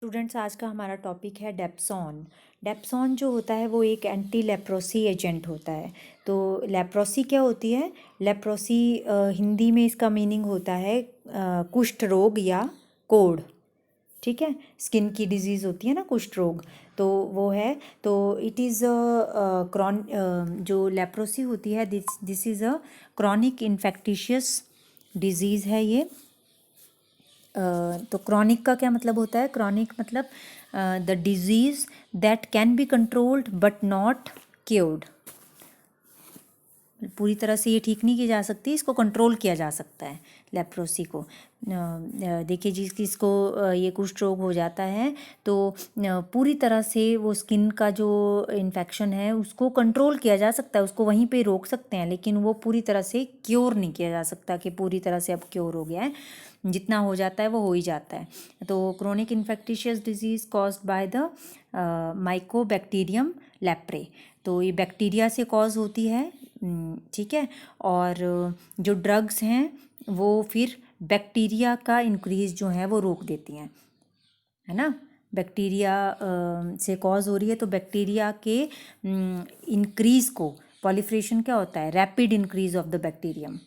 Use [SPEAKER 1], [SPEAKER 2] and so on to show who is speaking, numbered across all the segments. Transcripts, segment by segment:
[SPEAKER 1] Students, आज का हमारा टॉपिक है डेप्सॉन। डेप्सॉन जो होता है वो एक एंटी लेप्रोसी एजेंट होता है। तो लेप्रोसी क्या होती है? लेप्रोसी हिंदी में इसका मीनिंग होता है कुष्ठ रोग या कोढ़। ठीक है, स्किन की डिजीज़ होती है ना कुष्ठ रोग, तो वो है। तो इट इज़ जो लेप्रोसी होती है, this is a chronic infectious disease है ये। तो क्रॉनिक का क्या मतलब होता है? क्रॉनिक मतलब the disease that can be controlled but not cured. पूरी तरह से ये ठीक नहीं की जा सकती, इसको कंट्रोल किया जा सकता है लेप्रोसी को। देखिए जिसको ये कुष्ठ रोग हो जाता है तो पूरी तरह से वो स्किन का जो इन्फेक्शन है उसको कंट्रोल किया जा सकता है, उसको वहीं पे रोक सकते हैं, लेकिन वो पूरी तरह से क्योर नहीं किया जा सकता कि पूरी तरह से अब क्योर हो गया है। जितना हो जाता है वो हो ही जाता है। तो chronic infectious disease caused by the mycobacterium leprae. तो ये बैक्टीरिया से कॉज होती है, ठीक है। और जो ड्रग्स हैं वो फिर बैक्टीरिया का इंक्रीज जो है वो रोक देती हैं, है ना। बैक्टीरिया से कॉज हो रही है तो बैक्टीरिया के इंक्रीज को, पॉलिफ्रेशन क्या होता है? Rapid increase of the bacterium,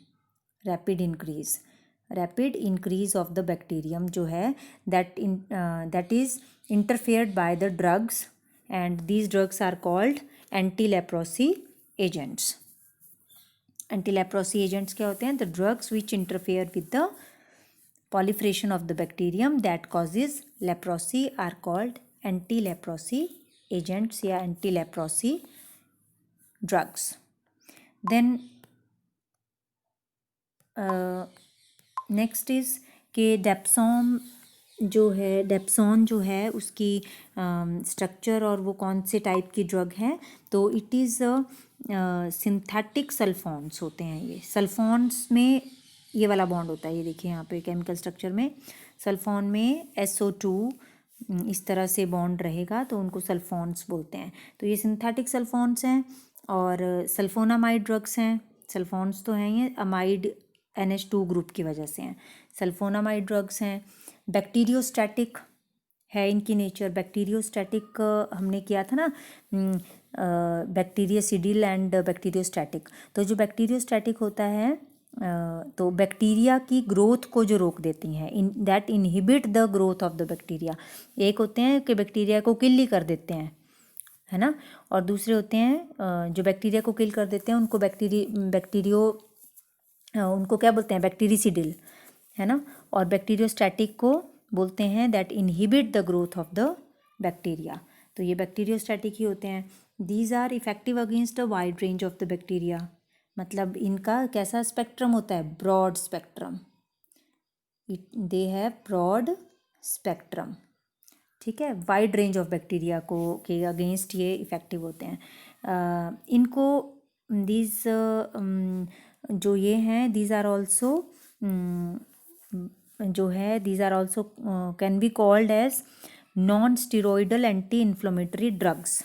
[SPEAKER 1] rapid increase of the bacterium जो है that is interfered by the drugs, and these drugs are called anti leprosy agents. Anti leprosy agents क्या होते हैं? The drugs which interfere with the proliferation of the bacterium that causes leprosy are called anti-leprosy agents या anti-leprosy drugs. Then next is कि डेप्सॉन जो है उसकी structure और वो कौन से टाइप की ड्रग है। तो इट इज़ सिंथेटिक सल्फोन्स होते हैं। ये सल्फोन्स में ये वाला बॉन्ड होता है, ये देखिए यहाँ पे केमिकल स्ट्रक्चर में सल्फोन में SO2 इस तरह से बॉन्ड रहेगा तो उनको सल्फोन्स बोलते हैं। तो ये सिंथेटिक सल्फोन्स हैं और सल्फोनामाइड ड्रग्स हैं। सल्फोन्स तो हैं, ये अमाइड NH2 ग्रुप की वजह से हैं। सल्फोनामाइड ड्रग्स हैं। बैक्टीरियोस्टैटिक है इनकी नेचर। बैक्टीरियोस्टैटिक हमने किया था ना, बैक्टीरियासिडिल एंड बैक्टीरियोस्टैटिक। तो जो बैक्टीरियोस्टैटिक होता है तो बैक्टीरिया की ग्रोथ को जो रोक देती हैं, in that inhibit the growth of the bacteria. एक होते हैं कि बैक्टीरिया को किल ही कर देते हैं, है ना, और दूसरे होते हैं जो बैक्टीरिया को किल कर देते हैं उनको उनको क्या बोलते हैं? बैक्टीरिसिडिल, है ना। और बैक्टीरियोस्टैटिक को बोलते हैं that inhibit the growth of the bacteria. तो ये बैक्टीरियोस्टैटिक ही होते हैं। These are effective against a wide range of the bacteria. मतलब इनका कैसा स्पेक्ट्रम होता है? Broad spectrum. They have broad spectrum, ठीक है। वाइड रेंज ऑफ बैक्टीरिया को के अगेंस्ट ये इफ़ेक्टिव होते हैं। इनको दीज जो ये हैं दीज आर ऑल्सो जो है these are also can be called as non steroidal anti inflammatory drugs,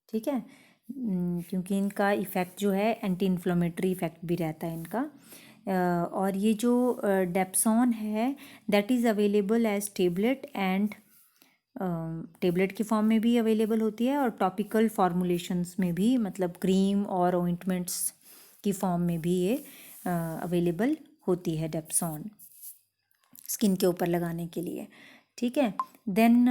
[SPEAKER 1] ठीक है। क्योंकि इनका इफ़ेक्ट जो है एंटी इन्फ्लेमेटरी इफ़ेक्ट भी रहता है इनका। और ये जो डेप्सॉन है that is available as tablet and tablet की फॉर्म में भी अवेलेबल होती है और टॉपिकल फॉर्मुलेशंस में भी, मतलब क्रीम और ऑइंटमेंट्स की फॉर्म में भी ये अवेलेबल होती है डेप्सॉन, स्किन के ऊपर लगाने के लिए, ठीक है। देन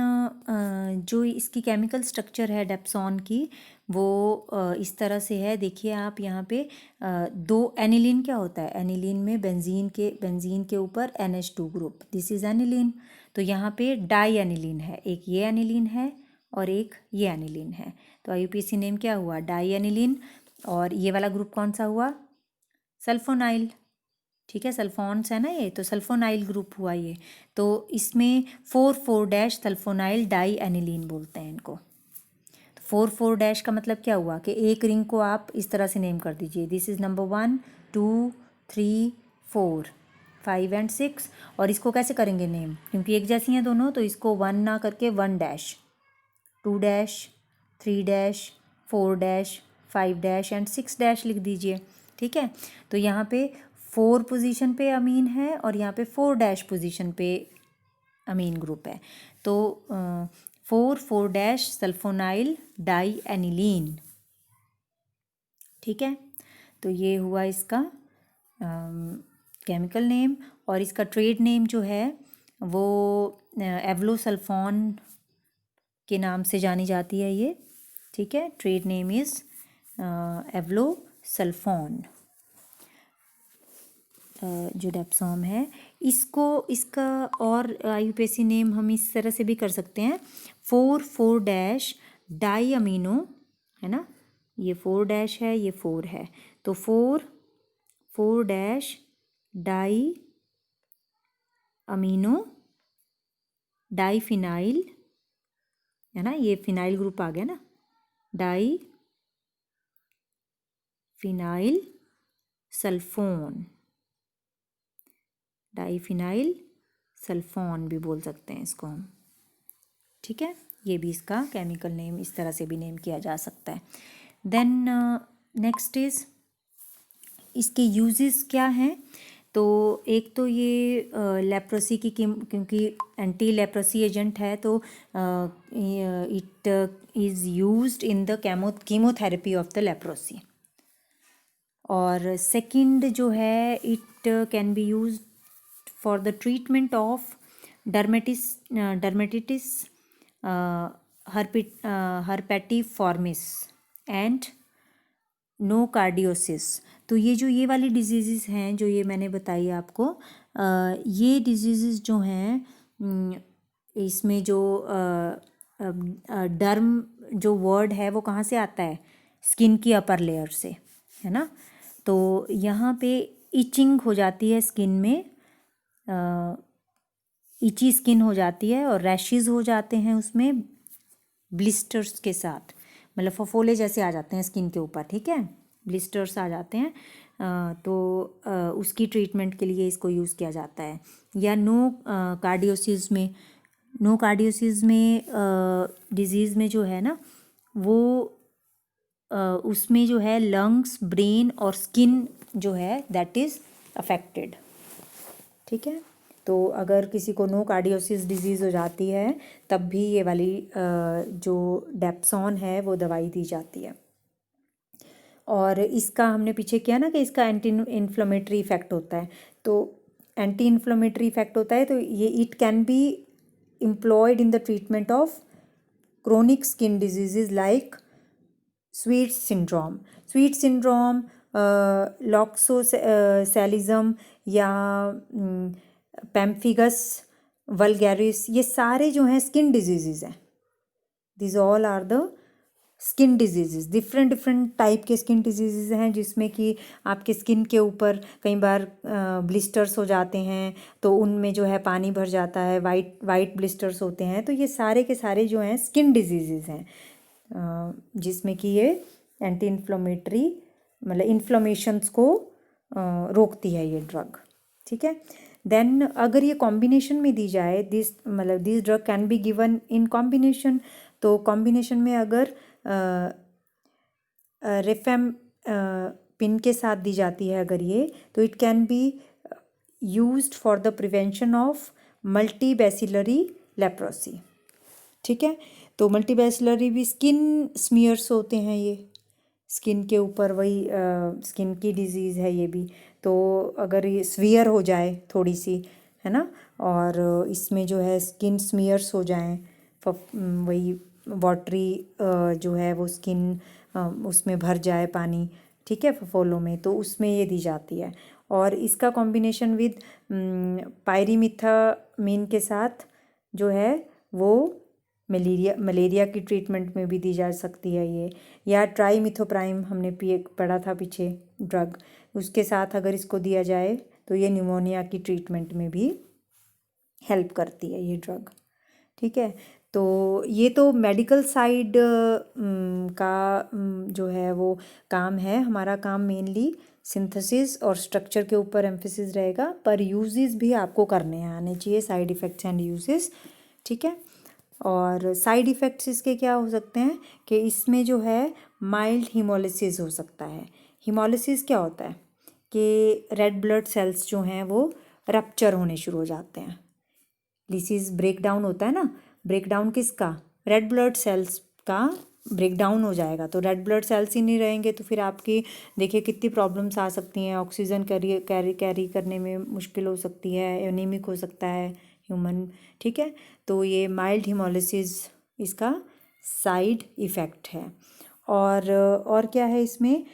[SPEAKER 1] जो इसकी केमिकल स्ट्रक्चर है डेप्सॉन की वो इस तरह से है। देखिए आप यहाँ पे दो एनिलीन क्या होता है? एनिलीन में बेंजीन के ऊपर NH2 group, this is aniline. तो यहाँ पे डाई एनिलीन है, एक ये एनिलीन है और एक ये एनिलीन है। तो IUPAC नेम क्या हुआ? Di aniline. और ये वाला ग्रुप कौन सा हुआ? सल्फोनाइल, ठीक है। सल्फोन्स है ना ये, तो सल्फोनाइल ग्रुप हुआ ये। तो इसमें 4,4- सल्फोनाइल डाई एनिलीन बोलते हैं इनको। तो 4,4- का मतलब क्या हुआ कि एक रिंग को आप इस तरह से नेम कर दीजिए, दिस इज़ नंबर 1 2 3 4 5 एंड 6। और इसको कैसे करेंगे नेम? क्योंकि एक जैसी हैं दोनों, तो इसको 1 ना करके 1-, 2-, 3-, 4-, 5- एंड 6- लिख दीजिए, ठीक है। तो यहाँ पे 4 पोजीशन पे अमीन है और यहाँ पे 4- पोजीशन पे अमीन ग्रुप है। तो 4,4- सल्फोनाइल डाई एनिलीन। ठीक है, तो ये हुआ इसका केमिकल नेम। और इसका ट्रेड नेम जो है वो एवलोसल्फोन के नाम से जानी जाती है ये। ठीक है, ट्रेड नेम इज़ एवलोसल्फोन। जो डेप्सोम है इसको, इसका और आईयूपीएसी नेम हम इस तरह से भी कर सकते हैं, 4,4- डाई अमीनो, है ना, ये 4- है, ये 4 है, तो 4,4- डाई अमीनो डाईफिनाइल, है ना, ये फिनाइल ग्रुप आ गया ना, di phenyl sulphone, diphenyl sulphone भी बोल सकते हैं इसको हम। ठीक है, ये भी इसका केमिकल नेम इस तरह से भी नेम किया जा सकता है। देन नेक्स्ट इज इसके यूजेस क्या हैं। तो एक तो ये लेप्रोसी की क्योंकि एंटी लेप्रोसी एजेंट है, तो it is used in the chemotherapy of the leprosy. और सेकंड जो है, it can be used for the treatment of dermatitis herpetiformis and nocardiosis. तो ये वाली डिजीज़ हैं जो ये मैंने बताई आपको, ये डिजीज़ जो हैं इसमें जो डर्म जो वर्ड है वो कहाँ से आता है, स्किन की अपर लेयर से, है ना। तो यहाँ पे इचिंग हो जाती है स्किन में, इची स्किन हो जाती है और रैशेस हो जाते हैं उसमें ब्लिस्टर्स के साथ, मतलब फफोले जैसे आ जाते हैं स्किन के ऊपर। ठीक है, ब्लिस्टर्स आ जाते हैं, तो उसकी ट्रीटमेंट के लिए इसको यूज़ किया जाता है। या कार्डियोसिस में डिजीज़ में जो है ना वो उसमें जो है लंग्स, ब्रेन और स्किन जो है दैट इज़ अफेक्टेड। ठीक है, तो अगर किसी को नो कार्डियोसिस डिजीज़ हो जाती है तब भी ये वाली जो डेप्सोन है वो दवाई दी जाती है। और इसका हमने पीछे किया ना कि इसका एंटी इन्फ्लेमेटरी इफेक्ट होता है, तो एंटी इन्फ्लेमेटरी इफेक्ट होता है, तो ये it can be employed in the treatment of chronic skin disease like sweet syndrome, loxoscelism या पैम्फिगस वल्गैरिस, ये सारे जो हैं स्किन डिजीज़ हैं। This all are the skin disease. Different type के स्किन डिजीज़ हैं जिसमें कि आपके स्किन के ऊपर कई बार ब्लिस्टर्स हो जाते हैं, तो उनमें जो है पानी भर जाता है, वाइट ब्लिस्टर्स होते हैं। तो ये सारे के सारे जो हैं स्किन डिजीज़ हैं, जिसमें कि ये एंटी इन्फ्लेमेटरी मतलब इन्फ्लेमेशंस को रोकती है ये ड्रग। ठीक है, देन अगर ये कॉम्बिनेशन में दी जाए, this drug can be given in combination. तो कॉम्बिनेशन में अगर रेफेम पिन के साथ दी जाती है अगर ये, तो it can be used for the prevention of multibacillary leprosy. ठीक है, तो मल्टीबैसिलरी भी स्किन स्मीयर्स होते हैं, ये स्किन के ऊपर वही स्किन की डिजीज़ है ये भी। तो अगर ये स्वीयर हो जाए थोड़ी सी, है ना, और इसमें जो है स्किन स्मीयर्स हो जाएं, वही वाटरी जो है वो स्किन उसमें भर जाए पानी, ठीक है, फफोलों में, तो उसमें ये दी जाती है। और इसका कॉम्बिनेशन विद पायरीमिथामिन के साथ जो है वो मलेरिया की ट्रीटमेंट में भी दी जा सकती है ये। या ट्राइमिथोप्राइम हमने पढ़ा था पीछे ड्रग, उसके साथ अगर इसको दिया जाए तो ये निमोनिया की ट्रीटमेंट में भी हेल्प करती है ये ड्रग। ठीक है, तो ये तो मेडिकल साइड का जो है वो काम है। हमारा काम मेनली सिंथेसिस और स्ट्रक्चर के ऊपर एम्फेसिस रहेगा, पर यूजेस भी आपको करने आने चाहिए, साइड इफ़ेक्ट्स एंड यूजेस। ठीक है, और साइड इफ़ेक्ट्स इसके क्या हो सकते हैं कि इसमें जो है माइल्ड हीमोलिसिस हो सकता है। हीमोलिसिस क्या होता है कि रेड ब्लड सेल्स जो हैं वो रप्चर होने शुरू हो जाते हैं। लिसिस ब्रेक डाउन होता है ना, ब्रेकडाउन किसका, रेड ब्लड सेल्स का ब्रेकडाउन हो जाएगा। तो रेड ब्लड सेल्स ही नहीं रहेंगे तो फिर आपकी देखिए कितनी प्रॉब्लम्स आ सकती हैं, ऑक्सीजन कैरी करने में मुश्किल हो सकती है, एनीमिक हो सकता है ह्यूमन। ठीक है, तो ये माइल्ड हिमोलिसिस इसका साइड इफ़ेक्ट है। और क्या है इसमें,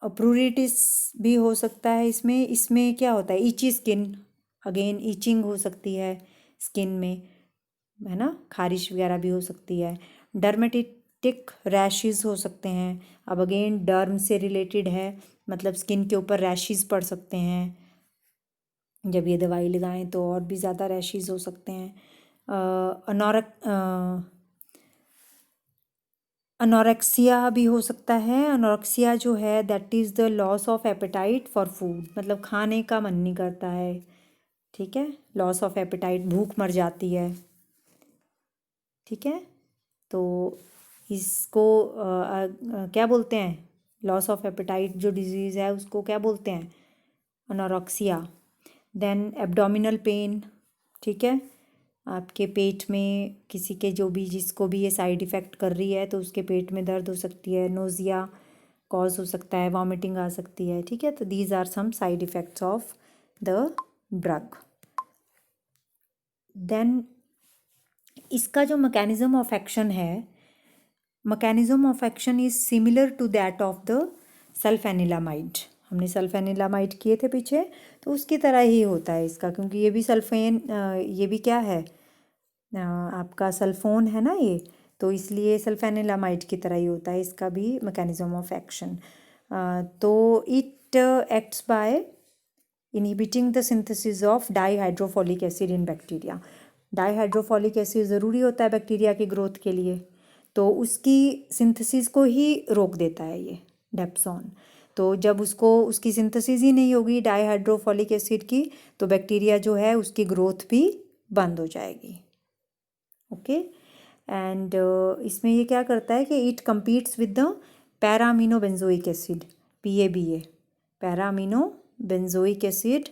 [SPEAKER 1] प्रूरिटिस भी हो सकता है इसमें। इसमें क्या होता है, ईची स्किन, अगेन ईचिंग हो सकती है स्किन में, है ना, खारिश वगैरह भी हो सकती है। डर्मेटिक रैशेस हो सकते हैं। अब अगेन डर्म से रिलेटेड है, मतलब स्किन के ऊपर रैशेस पड़ सकते हैं जब ये दवाई लगाएं, तो और भी ज़्यादा रैशेस हो सकते हैं। अनोरेक्सिया भी हो सकता है। अनोरेक्सिया जो है that is the loss of appetite for food, मतलब खाने का मन नहीं करता है। ठीक है, लॉस ऑफ एपेटाइट, भूख मर जाती है। ठीक है, तो इसको क्या बोलते हैं, लॉस ऑफ एपेटाइट जो डिजीज़ है उसको क्या बोलते हैं, अनोरेक्सिया। देन एब्डोमिनल पेन, ठीक है, आपके पेट में किसी के जो भी जिसको भी ये साइड इफ़ेक्ट कर रही है तो उसके पेट में दर्द हो सकती है, नोज़िया कॉज हो सकता है, वॉमिटिंग आ सकती है। ठीक है, तो these are some side effects of the drug. Then इसका जो मैकेनिज्म ऑफ एक्शन है, mechanism of action is similar to that of the sulphanilamide. हमने सल्फेनिलामाइड किए थे पीछे, तो उसकी तरह ही होता है इसका, क्योंकि ये भी सल्फेन, ये भी क्या है, आपका सल्फोन है ना ये, तो इसलिए सल्फेनिलामाइड की तरह ही होता है इसका भी मैकेनिज्म ऑफ एक्शन। तो it acts by inhibiting the synthesis of dihydrofolic acid in bacteria. Dihydrofolic acid ज़रूरी होता है बैक्टीरिया की ग्रोथ के लिए, तो उसकी सिंथेसिस को ही रोक देता है ये डेप्सॉन। तो जब उसकी सिंथेसिस ही नहीं होगी डाईहाइड्रोफोलिक एसिड की, तो बैक्टीरिया जो है उसकी ग्रोथ भी बंद हो जाएगी। ओके, एंड इसमें ये क्या करता है कि it competes with the para amino benzoic acid, PABA, para amino benzoic acid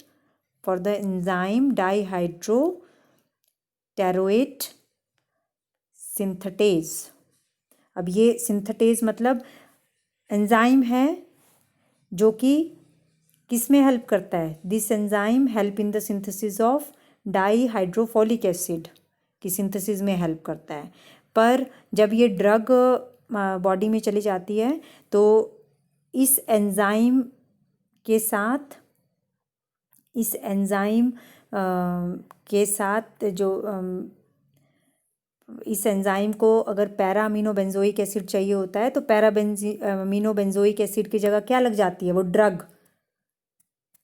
[SPEAKER 1] for the enzyme dihydropteroate synthetase. अब ये सिंथेटेज मतलब एंजाइम है जो कि किस में हेल्प करता है, this enzyme help in the synthesis of dihydrofolic acid की सिंथेसिस में हेल्प करता है। पर जब ये ड्रग बॉडी में चली जाती है तो इस एंजाइम के साथ जो इस एंजाइम को अगर पैरामीनो बेंजोइक एसिड चाहिए होता है तो पैरामीनो बेंजोइक एसिड की जगह क्या लग जाती है, वो ड्रग।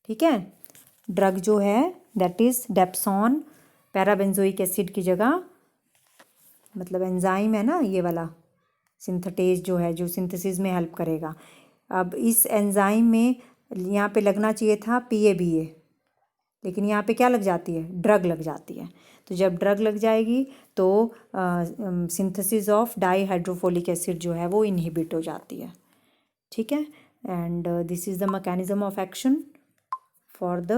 [SPEAKER 1] ठीक है, ड्रग जो है दैट इज़ डेप्सॉन, पैराबेंजोइक एसिड की जगह, मतलब एंजाइम है ना ये वाला सिंथेटेज जो है, जो सिंथेसिस में हेल्प करेगा। अब इस एंजाइम में यहाँ पे लगना चाहिए था PABA, लेकिन यहाँ पे क्या लग जाती है, ड्रग लग जाती है। तो जब ड्रग लग जाएगी तो सिंथेसिस ऑफ डाईहाइड्रोफोलिक एसिड जो है वो इनहिबिट हो जाती है। ठीक है, and this is the mechanism of action for the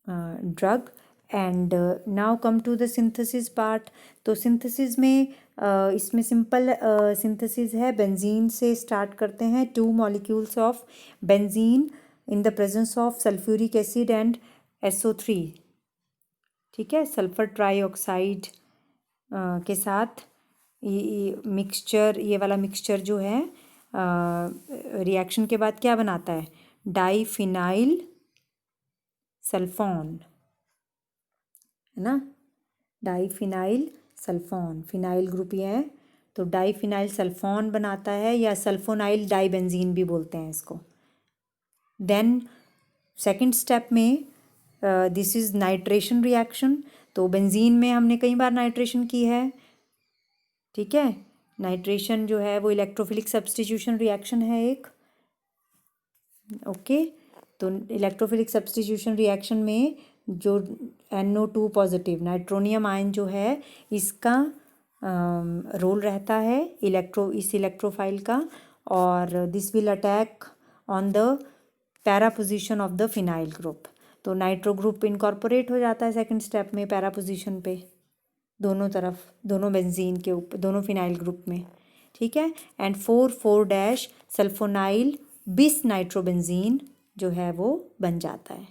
[SPEAKER 1] drug. And now come to the synthesis part. तो सिंथेसिस में इसमें सिंपल सिंथेसिस है, बेंजीन से स्टार्ट करते हैं, 2 molecules of benzene in the presence of sulphuric acid and SO3। ठीक है, sulphur trioxide के साथ ये मिक्सचर, ये वाला मिक्सचर जो है रिएक्शन के बाद क्या बनाता है, डाईफिनाइल सल्फोन, है ना, डाईफिनाइल सल्फोन, फिनाइल ग्रुप ये है तो डाईफिनाइल सल्फोन बनाता है, या सल्फोनाइल डाईबेंजीन भी बोलते हैं इसको। देन सेकंड स्टेप में दिस इज़ नाइट्रेशन रिएक्शन। तो बेंजीन में हमने कई बार नाइट्रेशन की है। ठीक है, नाइट्रेशन जो है वो इलेक्ट्रोफिलिक सब्स्टिट्यूशन रिएक्शन है एक। ओके, तो इलेक्ट्रोफिलिक सब्स्टिट्यूशन रिएक्शन में जो NO2 पॉजिटिव नाइट्रोनियम आयन जो है इसका रोल रहता है इस इलेक्ट्रोफाइल का, और this will attack on the para position of the phenyl group. तो नाइट्रो ग्रुप इनकॉर्पोरेट हो जाता है सेकंड स्टेप में पैरा पोजीशन पे, दोनों तरफ, दोनों बेंजीन के ऊपर, दोनों फिनाइल ग्रुप में, ठीक है। एंड 4,4- सल्फोनाइल बिस नाइट्रोबेंजीन जो है वो बन जाता है,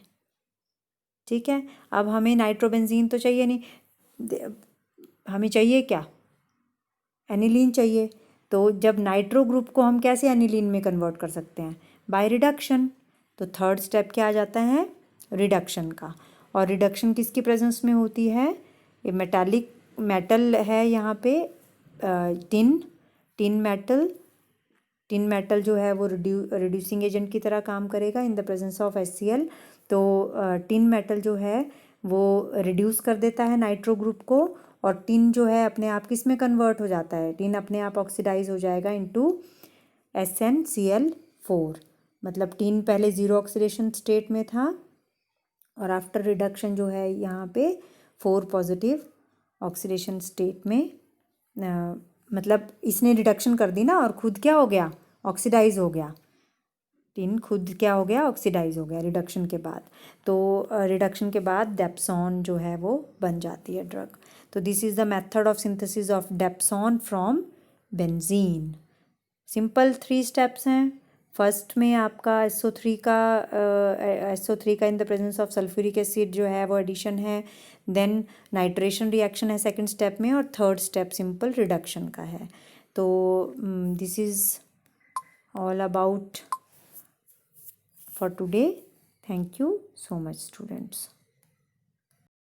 [SPEAKER 1] ठीक है। अब हमें नाइट्रोबेंजीन तो चाहिए नहीं, हमें चाहिए क्या, एनिलीन चाहिए। तो जब नाइट्रो ग्रुप को हम कैसे एनिलीन में कन्वर्ट कर सकते हैं, बाय रिडक्शन। तो थर्ड स्टेप क्या आ जाता है, रिडक्शन का। और रिडक्शन किसकी प्रेजेंस में होती है, ये मेटालिक मेटल है यहाँ पे, टिन मेटल जो है वो रिड्यूसिंग एजेंट की तरह काम करेगा इन द प्रेजेंस ऑफ HCl। तो टिन मेटल जो है वो रिड्यूस कर देता है नाइट्रो ग्रुप को, और टिन जो है अपने आप किस में कन्वर्ट हो जाता है, टिन अपने आप ऑक्सीडाइज हो जाएगा इनटू SnCl4। मतलब टिन पहले ज़ीरो ऑक्सीडेशन स्टेट में था और आफ्टर रिडक्शन जो है यहाँ पे 4 पॉजिटिव ऑक्सीडेशन स्टेट में, मतलब इसने रिडक्शन कर दी ना और खुद क्या हो गया, ऑक्सीडाइज हो गया, टिन खुद क्या हो गया, ऑक्सीडाइज हो गया रिडक्शन के बाद। तो रिडक्शन के बाद डेप्सॉन जो है वो बन जाती है ड्रग। तो this is the method of synthesis of डेप्सॉन from benzene. Simple 3 steps हैं। फर्स्ट में आपका SO3 का इन the presence of sulphuric acid जो है वो एडिशन है, देन नाइट्रेशन रिएक्शन है सेकंड स्टेप में, और थर्ड स्टेप सिंपल रिडक्शन का है। तो this is all about for today. Thank you so much, students.